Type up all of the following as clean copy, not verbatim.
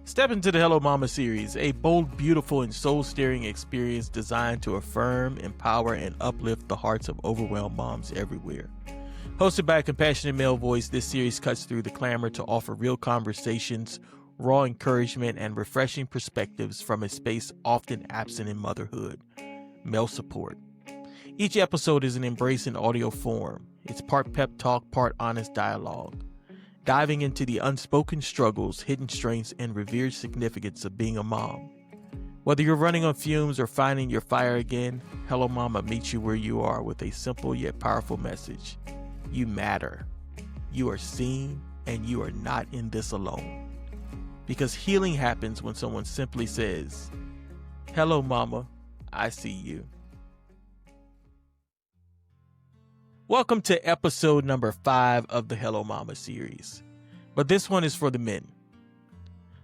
Step into the Hello Mama series, a bold, beautiful, and soul-stirring experience designed to affirm, empower, and uplift the hearts of overwhelmed moms everywhere. Hosted by a compassionate male voice, this series cuts through the clamor to offer real conversations, raw encouragement, and refreshing perspectives from a space often absent in motherhood: male support. Each episode is an embrace in audio form. It's part pep talk, part honest dialogue, diving into the unspoken struggles, hidden strengths, and revered significance of being a mom. Whether you're running on fumes or finding your fire again, Hello Mama meets you where you are with a simple yet powerful message. You matter. You are seen, and you are not in this alone. Because healing happens when someone simply says, "Hello Mama, I see you." Welcome to episode number 5 of the Hello Mama series. But this one is for the men.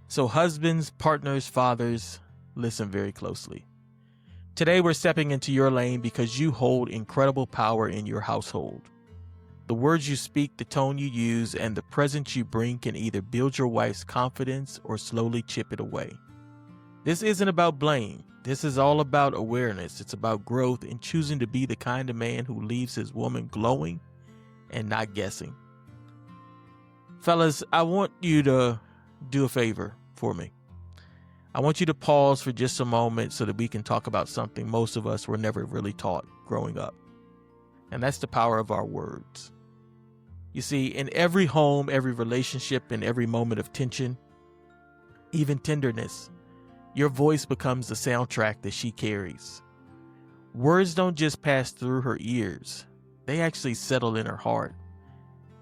So husbands, partners, fathers, listen very closely. Today we're stepping into your lane because you hold incredible power in your household. The words you speak, the tone you use, and the presence you bring can either build your wife's confidence or slowly chip it away. This isn't about blame. This is all about awareness. It's about growth and choosing to be the kind of man who leaves his woman glowing and not guessing. Fellas, I want you to do a favor for me. I want you to pause for just a moment so that we can talk about something most of us were never really taught growing up. And that's the power of our words. You see, in every home, every relationship, and every moment of tension, even tenderness, your voice becomes the soundtrack that she carries. Words don't just pass through her ears. They actually settle in her heart.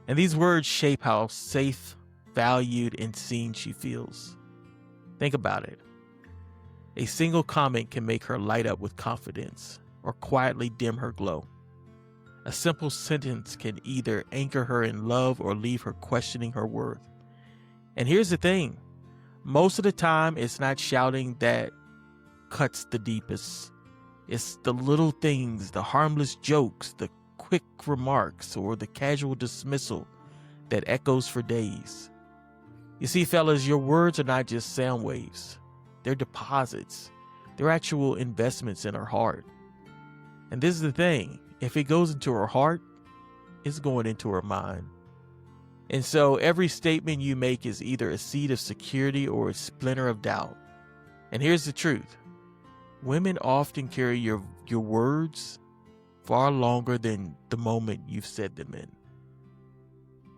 And these words shape how safe, valued, and seen she feels. Think about it. A single comment can make her light up with confidence or quietly dim her glow. A simple sentence can either anchor her in love or leave her questioning her worth. And here's the thing. Most of the time, it's not shouting that cuts the deepest. It's the little things, the harmless jokes, the quick remarks, or the casual dismissal that echoes for days. You see, fellas, your words are not just sound waves. They're deposits. They're actual investments in her heart. And this is the thing. If it goes into her heart, it's going into her mind. And so every statement you make is either a seed of security or a splinter of doubt. And here's the truth. Women often carry your words far longer than the moment you've said them in.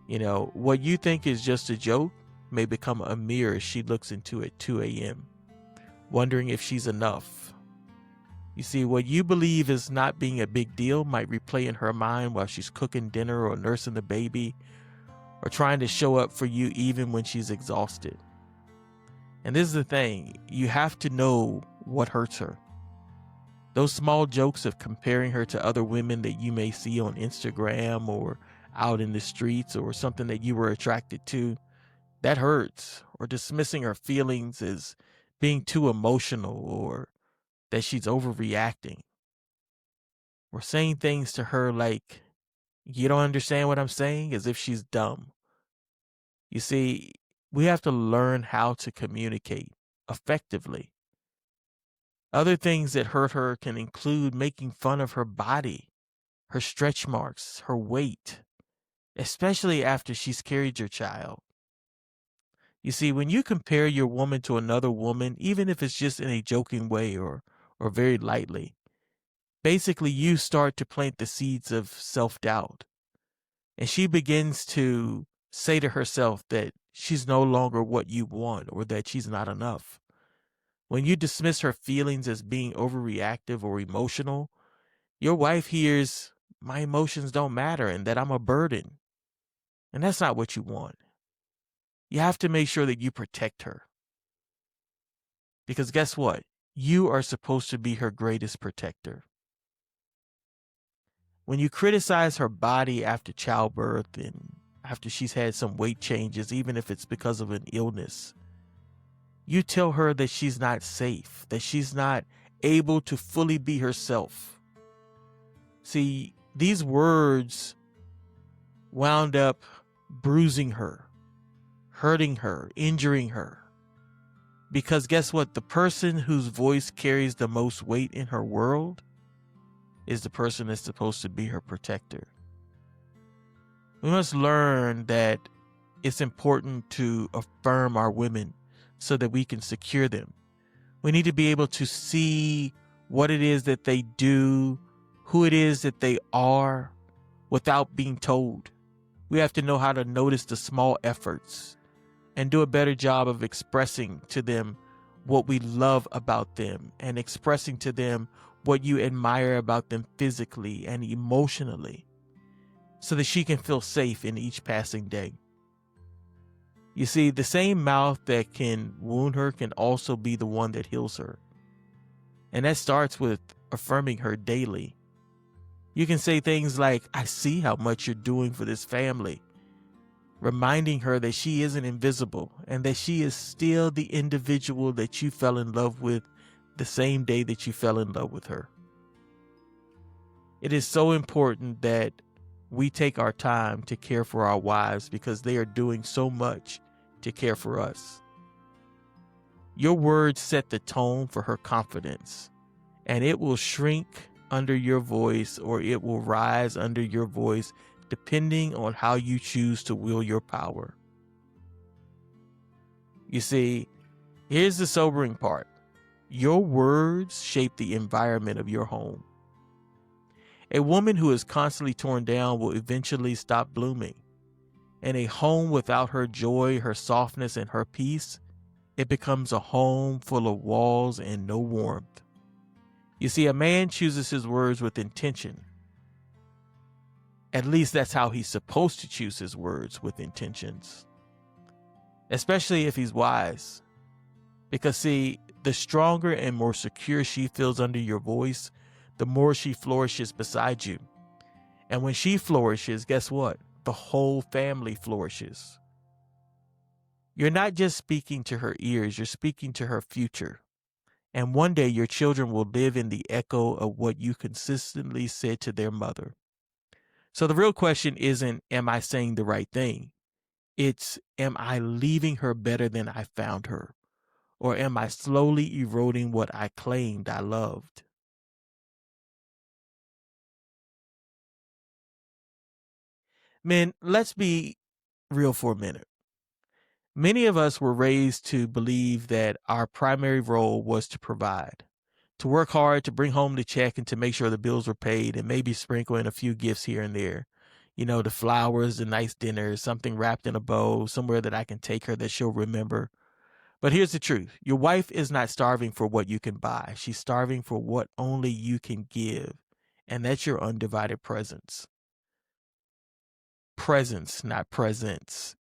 You know, what you think is just a joke may become a mirror she looks into at 2 a.m., wondering if she's enough. You see, what you believe is not being a big deal might replay in her mind while she's cooking dinner or nursing the baby, or trying to show up for you even when she's exhausted. And this is the thing, you have to know what hurts her. Those small jokes of comparing her to other women that you may see on Instagram or out in the streets, or something that you were attracted to, that hurts. Or dismissing her feelings as being too emotional, or that she's overreacting. Or saying things to her like, "You don't understand what I'm saying," as if she's dumb. You see, we have to learn how to communicate effectively. Other things that hurt her can include making fun of her body, her stretch marks, her weight, especially after she's carried your child. You see, when you compare your woman to another woman, even if it's just in a joking way or very lightly, basically you start to plant the seeds of self-doubt. And she begins to say to herself that she's no longer what you want, or that she's not enough. When you dismiss her feelings as being overreactive or emotional, your wife hears, "My emotions don't matter," and that I'm a burden. And that's not what you want. You have to make sure that you protect her. Because guess what? You are supposed to be her greatest protector. When you criticize her body after childbirth and after she's had some weight changes, even if it's because of an illness, you tell her that she's not safe, that she's not able to fully be herself. See, these words wound up bruising her, hurting her, injuring her. Because guess what? The person whose voice carries the most weight in her world is the person that's supposed to be her protector. We must learn that it's important to affirm our women so that we can secure them. We need to be able to see what it is that they do, who it is that they are, without being told. We have to know how to notice the small efforts and do a better job of expressing to them what we love about them and expressing to them what you admire about them physically and emotionally so that she can feel safe in each passing day. You see, the same mouth that can wound her can also be the one that heals her. And that starts with affirming her daily. You can say things like, I see how much you're doing for this family, reminding her that she isn't invisible and that she is still the individual that you fell in love with the same day that you fell in love with her. It is so important that we take our time to care for our wives because they are doing so much to care for us. Your words set the tone for her confidence, and it will shrink under your voice or it will rise under your voice depending on how you choose to wield your power. You see, here's the sobering part. Your words shape the environment of your home. A woman who is constantly torn down will eventually stop blooming. And a home without her joy, her softness, and her peace, it becomes a home full of walls and no warmth. You see, a man chooses his words with intention. At least that's how he's supposed to choose his words, with intentions. Especially if he's wise. Because see, the stronger and more secure she feels under your voice, the more she flourishes beside you. And when she flourishes, guess what? The whole family flourishes. You're not just speaking to her ears, you're speaking to her future. And one day your children will live in the echo of what you consistently said to their mother. So the real question isn't, am I saying the right thing? It's, am I leaving her better than I found her? Or am I slowly eroding what I claimed I loved? Men, let's be real for a minute. Many of us were raised to believe that our primary role was to provide, to work hard, to bring home the check, and to make sure the bills were paid, and maybe sprinkle in a few gifts here and there. You know, the flowers, the nice dinners, something wrapped in a bow, somewhere that I can take her that she'll remember. But here's the truth. Your wife is not starving for what you can buy. She's starving for what only you can give. And that's your undivided presence. Presence, not presents.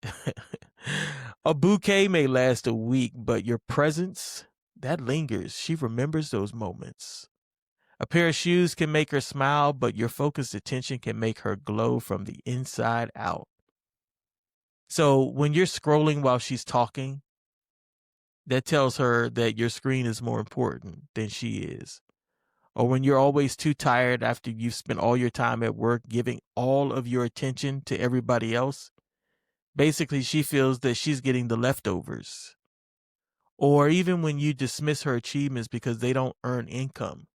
A bouquet may last a week, but your presence, that lingers. She remembers those moments. A pair of shoes can make her smile, but your focused attention can make her glow from the inside out. So when you're scrolling while she's talking, that tells her that your screen is more important than she is. Or when you're always too tired after you've spent all your time at work giving all of your attention to everybody else, basically she feels that she's getting the leftovers. Or even when you dismiss her achievements because they don't earn income,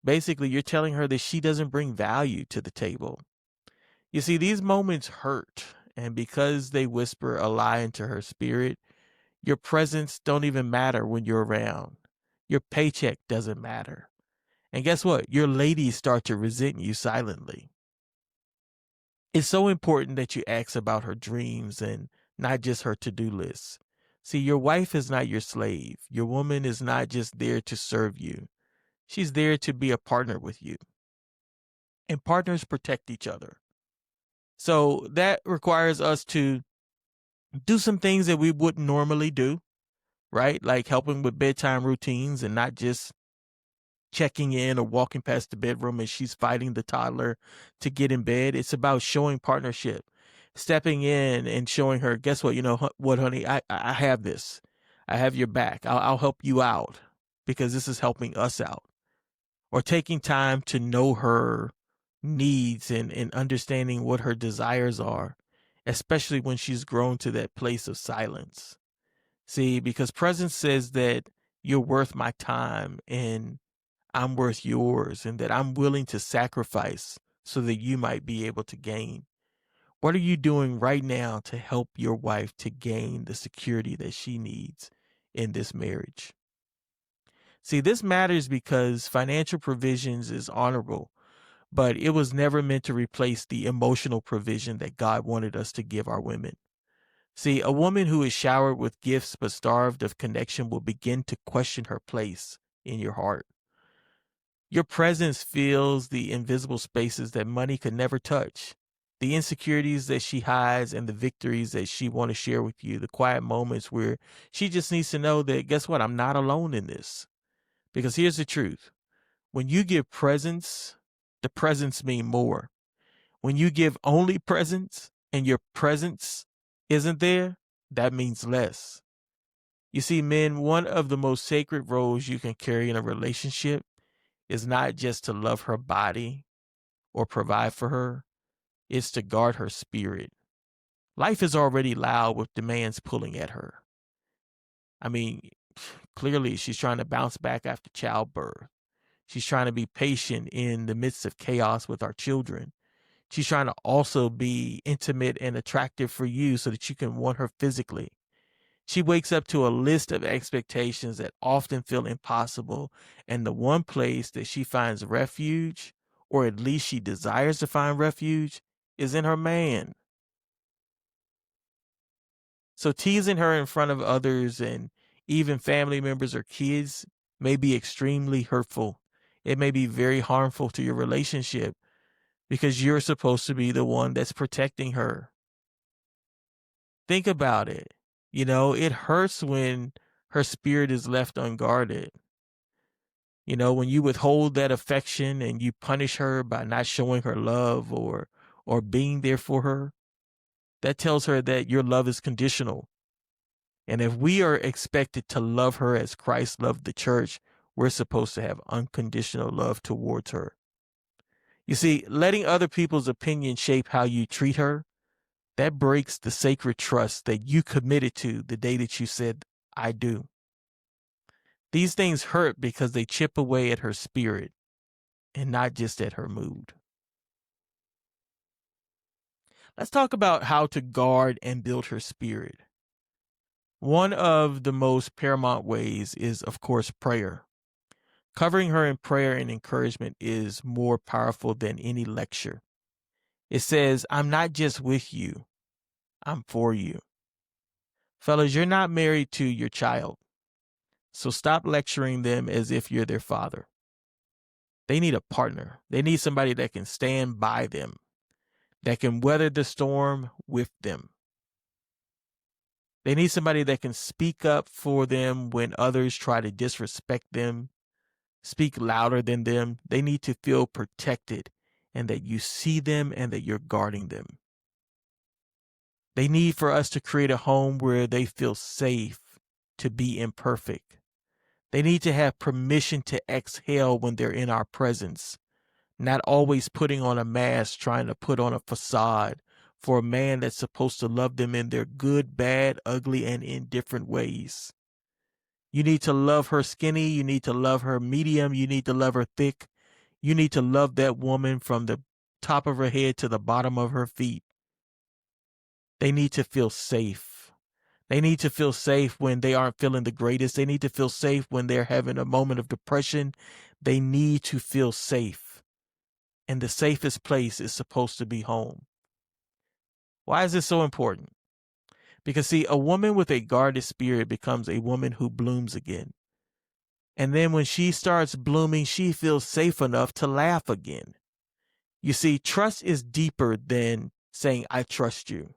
basically you're telling her that she doesn't bring value to the table. You see, these moments hurt, and because they whisper a lie into her spirit, your presence don't even matter when you're around. Your paycheck doesn't matter. And guess what? Your ladies start to resent you silently. It's so important that you ask about her dreams and not just her to-do lists. See, your wife is not your slave. Your woman is not just there to serve you. She's there to be a partner with you. And partners protect each other. So that requires us to do some things that we wouldn't normally do, right? Like helping with bedtime routines and not just checking in or walking past the bedroom as she's fighting the toddler to get in bed. It's about showing partnership, stepping in and showing her, guess what? You know what, honey, I have this. I have your back. I'll help you out because this is helping us out. Or taking time to know her needs and understanding what her desires are, especially when she's grown to that place of silence. See, because presence says that you're worth my time and I'm worth yours, and that I'm willing to sacrifice so that you might be able to gain. What are you doing right now to help your wife to gain the security that she needs in this marriage? See, this matters because financial provisions is honorable, but it was never meant to replace the emotional provision that God wanted us to give our women. See, a woman who is showered with gifts but starved of connection will begin to question her place in your heart. Your presence fills the invisible spaces that money could never touch. The insecurities that she hides and the victories that she want to share with you, the quiet moments where she just needs to know that, guess what? I'm not alone in this. Because here's the truth. When you give presence, the presence mean more. When you give only presence and your presence isn't there, that means less. You see, men, one of the most sacred roles you can carry in a relationship is not just to love her body or provide for her, it's to guard her spirit. Life is already loud with demands pulling at her. I mean, clearly she's trying to bounce back after childbirth. She's trying to be patient in the midst of chaos with our children. She's trying to also be intimate and attractive for you so that you can want her physically. She wakes up to a list of expectations that often feel impossible, and the one place that she finds refuge, or at least she desires to find refuge, is in her man. So teasing her in front of others and even family members or kids may be extremely hurtful. It may be very harmful to your relationship because you're supposed to be the one that's protecting her. Think about it. You know, it hurts when her spirit is left unguarded. You know, when you withhold that affection and you punish her by not showing her love or being there for her, that tells her that your love is conditional. And if we are expected to love her as Christ loved the church, we're supposed to have unconditional love towards her. You see, letting other people's opinion shape how you treat her, that breaks the sacred trust that you committed to the day that you said, I do. These things hurt because they chip away at her spirit and not just at her mood. Let's talk about how to guard and build her spirit. One of the most paramount ways is, of course, prayer. Covering her in prayer and encouragement is more powerful than any lecture. It says, I'm not just with you, I'm for you. Fellas, you're not married to your child, so stop lecturing them as if you're their father. They need a partner. They need somebody that can stand by them, that can weather the storm with them. They need somebody that can speak up for them when others try to disrespect them, speak louder than them. They need to feel protected and that you see them and that you're guarding them. They need for us to create a home where they feel safe to be imperfect. They need to have permission to exhale when they're in our presence, not always putting on a mask, trying to put on a facade for a man that's supposed to love them in their good, bad, ugly, and indifferent ways. You need to love her skinny. You need to love her medium. You need to love her thick. You need to love that woman from the top of her head to the bottom of her feet. They need to feel safe. They need to feel safe when they aren't feeling the greatest. They need to feel safe when they're having a moment of depression. They need to feel safe. And the safest place is supposed to be home. Why is this so important? Because, see, a woman with a guarded spirit becomes a woman who blooms again. And then when she starts blooming, she feels safe enough to laugh again. You see, trust is deeper than saying, I trust you.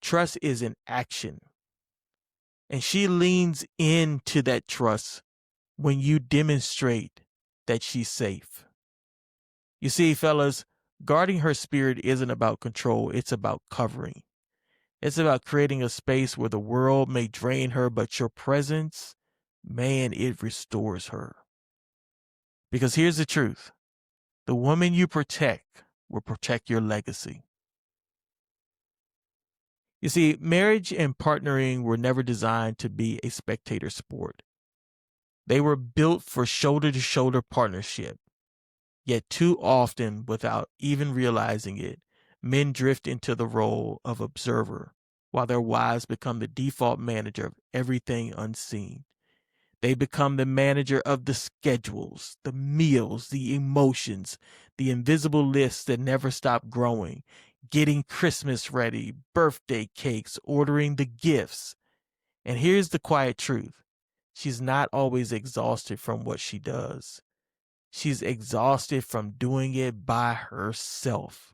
Trust is an action. And she leans into that trust when you demonstrate that she's safe. You see, fellas, guarding her spirit isn't about control. It's about covering. It's about creating a space where the world may drain her, but your presence, man, it restores her. Because here's the truth. The woman you protect will protect your legacy. You see, marriage and partnering were never designed to be a spectator sport. They were built for shoulder to shoulder partnership. Yet too often, without even realizing it, men drift into the role of observer while their wives become the default manager of everything unseen. They become the manager of the schedules, the meals, the emotions, the invisible lists that never stop growing, getting Christmas ready, birthday cakes, ordering the gifts. And here's the quiet truth. She's not always exhausted from what she does. She's exhausted from doing it by herself.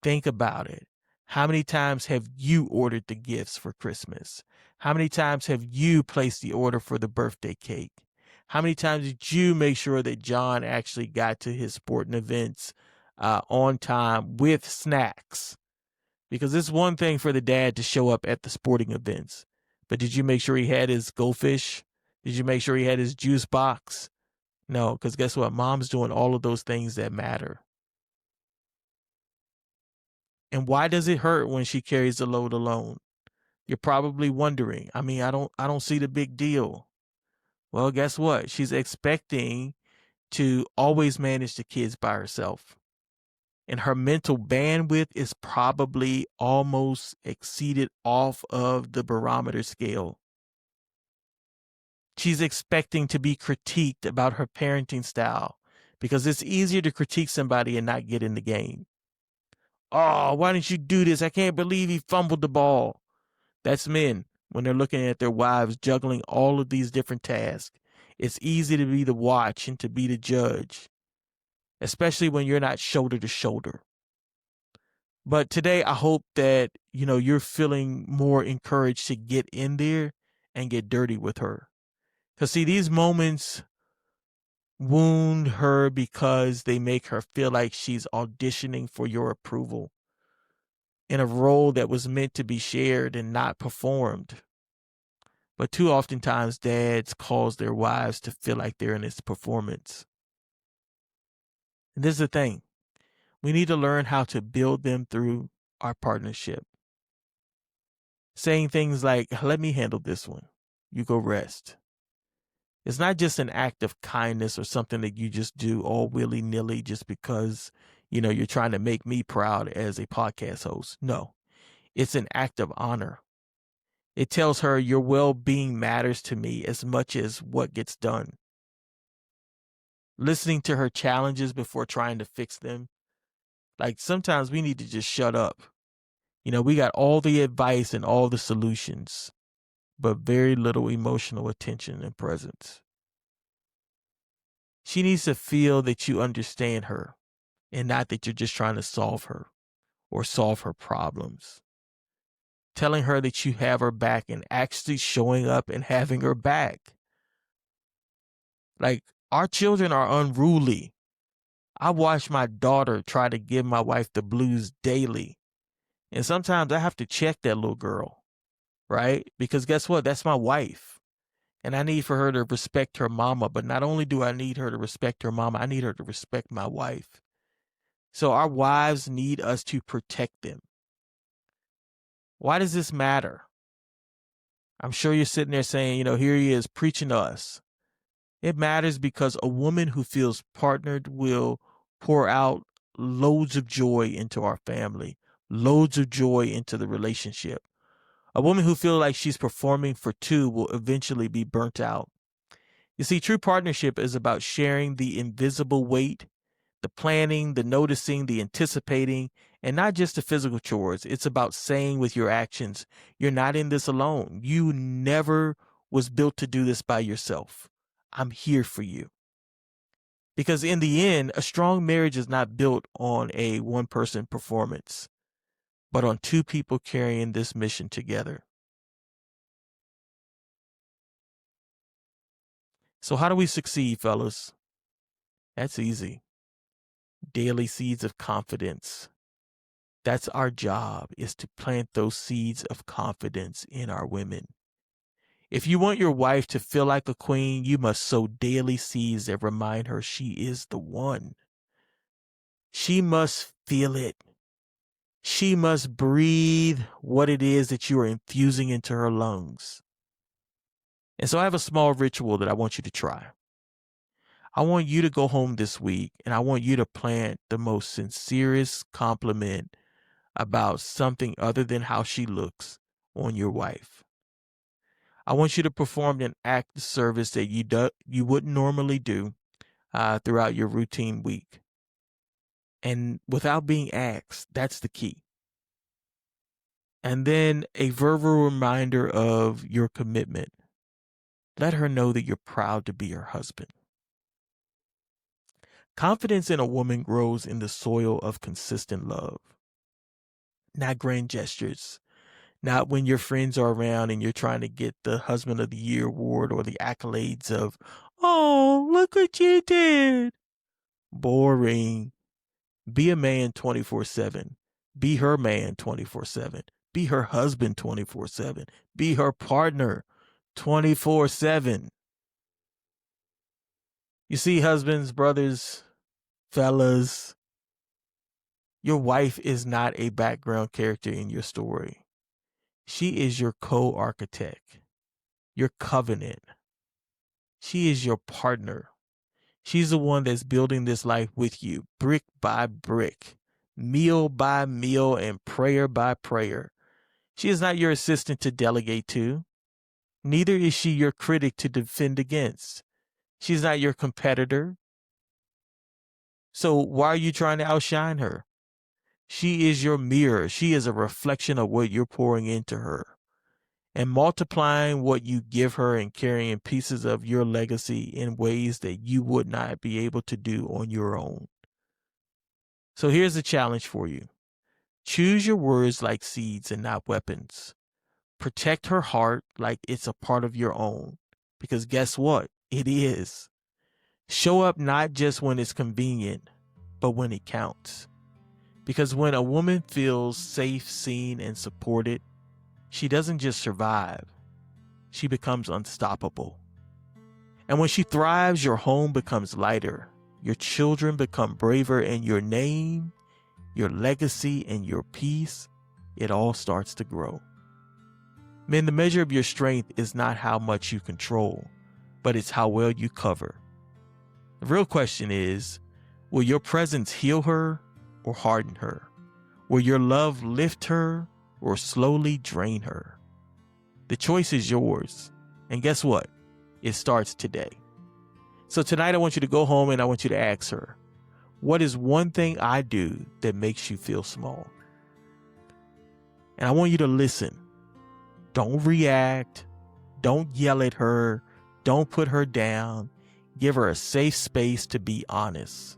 Think about it. How many times have you ordered the gifts for Christmas? How many times have you placed the order for the birthday cake? How many times did you make sure that John actually got to his sporting events on time with snacks? Because it's one thing for the dad to show up at the sporting events, but did you make sure he had his goldfish? Did you make sure he had his juice box? No, because guess what? Mom's doing all of those things that matter. And why does it hurt when she carries the load alone? You're probably wondering. I don't see the big deal. Well, guess what? She's expecting to always manage the kids by herself. And her mental bandwidth is probably almost exceeded off of the barometer scale. She's expecting to be critiqued about her parenting style because it's easier to critique somebody and not get in the game. Oh, why didn't you do this? I can't believe he fumbled the ball. That's men when they're looking at their wives juggling all of these different tasks. It's easy to be the watch and to be the judge, especially when you're not shoulder to shoulder. But today, I hope that, you're feeling more encouraged to get in there and get dirty with her. Because, see, these moments wound her because they make her feel like she's auditioning for your approval in a role that was meant to be shared and not performed. But too oftentimes, dads cause their wives to feel like they're in this performance. And this is the thing. We need to learn how to build them through our partnership. Saying things like, let me handle this one. You go rest. It's not just an act of kindness or something that you just do all willy-nilly just because, you're trying to make me proud as a podcast host. No, it's an act of honor. It tells her your well-being matters to me as much as what gets done. Listening to her challenges before trying to fix them. Like sometimes we need to just shut up. We got all the advice and all the solutions, but very little emotional attention and presence. She needs to feel that you understand her and not that you're just trying to solve her or solve her problems. Telling her that you have her back and actually showing up and having her back. Like, our children are unruly. I watch my daughter try to give my wife the blues daily. And sometimes I have to check that little girl, right? Because guess what? That's my wife. And I need for her to respect her mama. But not only do I need her to respect her mama, I need her to respect my wife. So our wives need us to protect them. Why does this matter? I'm sure you're sitting there saying, here he is preaching to us. It matters because a woman who feels partnered will pour out loads of joy into our family, loads of joy into the relationship. A woman who feels like she's performing for two will eventually be burnt out. You see, true partnership is about sharing the invisible weight, the planning, the noticing, the anticipating, and not just the physical chores. It's about saying with your actions, you're not in this alone. You never was built to do this by yourself. I'm here for you. Because in the end, a strong marriage is not built on a one-person performance, but on two people carrying this mission together. So how do we succeed, fellas? That's easy. Daily seeds of confidence. That's our job, is to plant those seeds of confidence in our women. If you want your wife to feel like a queen, you must sow daily seeds that remind her she is the one. She must feel it. She must breathe what it is that you are infusing into her lungs. And so I have a small ritual that I want you to try. I want you to go home this week and I want you to plant the most sincerest compliment about something other than how she looks on your wife. I want you to perform an act of service that you wouldn't normally do throughout your routine week. And without being asked, that's the key. And then a verbal reminder of your commitment. Let her know that you're proud to be her husband. Confidence in a woman grows in the soil of consistent love, not grand gestures, not when your friends are around and you're trying to get the Husband of the Year award or the accolades of, oh, look what you did. Boring. Be a man 24/7. Be her man 24/7. Be her husband 24/7. Be her partner 24/7. You see, husbands, brothers, fellas, your wife is not a background character in your story. She is your co-architect, your covenant. She is your partner. She's the one that's building this life with you, brick by brick, meal by meal, and prayer by prayer. She is not your assistant to delegate to. Neither is she your critic to defend against. She's not your competitor. So why are you trying to outshine her? She is your mirror. She is a reflection of what you're pouring into her. And multiplying what you give her and carrying pieces of your legacy in ways that you would not be able to do on your own. So here's the challenge for you. Choose your words like seeds and not weapons. Protect her heart like it's a part of your own. Because guess what? It is. Show up not just when it's convenient, but when it counts. Because when a woman feels safe, seen, and supported, she doesn't just survive. She becomes unstoppable. And when she thrives, your home becomes lighter. Your children become braver, and your name, your legacy, and your peace, it all starts to grow. Men, the measure of your strength is not how much you control, but it's how well you cover. The real question is, will your presence heal her or harden her? Will your love lift her or slowly drain her? The choice is yours. And guess what? It starts today. So tonight I want you to go home and I want you to ask her, what is one thing I do that makes you feel small? And I want you to listen. Don't react. Don't yell at her. Don't put her down. Give her a safe space to be honest.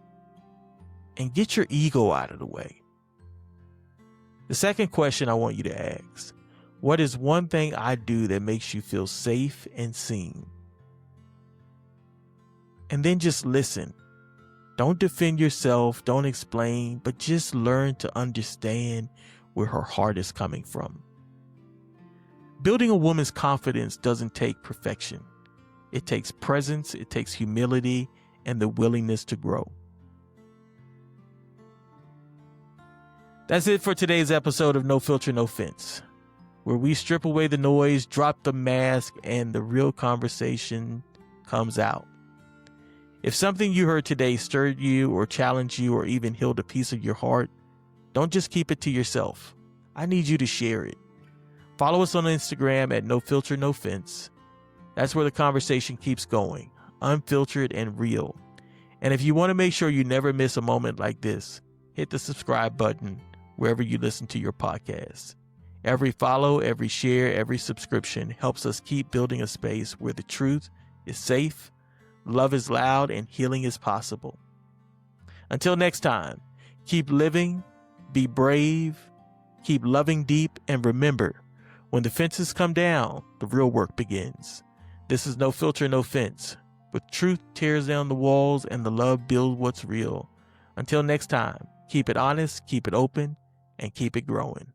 And get your ego out of the way. The second question I want you to ask, what is one thing I do that makes you feel safe and seen? And then just listen. Don't defend yourself, don't explain, but just learn to understand where her heart is coming from. Building a woman's confidence doesn't take perfection. It takes presence, it takes humility, and the willingness to grow. That's it for today's episode of No Filter, No Fence, where we strip away the noise, drop the mask, and the real conversation comes out. If something you heard today stirred you or challenged you or even healed a piece of your heart, don't just keep it to yourself. I need you to share it. Follow us on Instagram at No Filter, No Fence. That's where the conversation keeps going, unfiltered and real. And if you want to make sure you never miss a moment like this, hit the subscribe button wherever you listen to your podcast. Every follow, every share, every subscription helps us keep building a space where the truth is safe, love is loud, and healing is possible. Until next time, keep living, be brave, keep loving deep, and remember, when the fences come down, the real work begins. This is No Filter, No Fence, where truth tears down the walls and the love builds what's real. Until next time, keep it honest, keep it open, and keep it growing.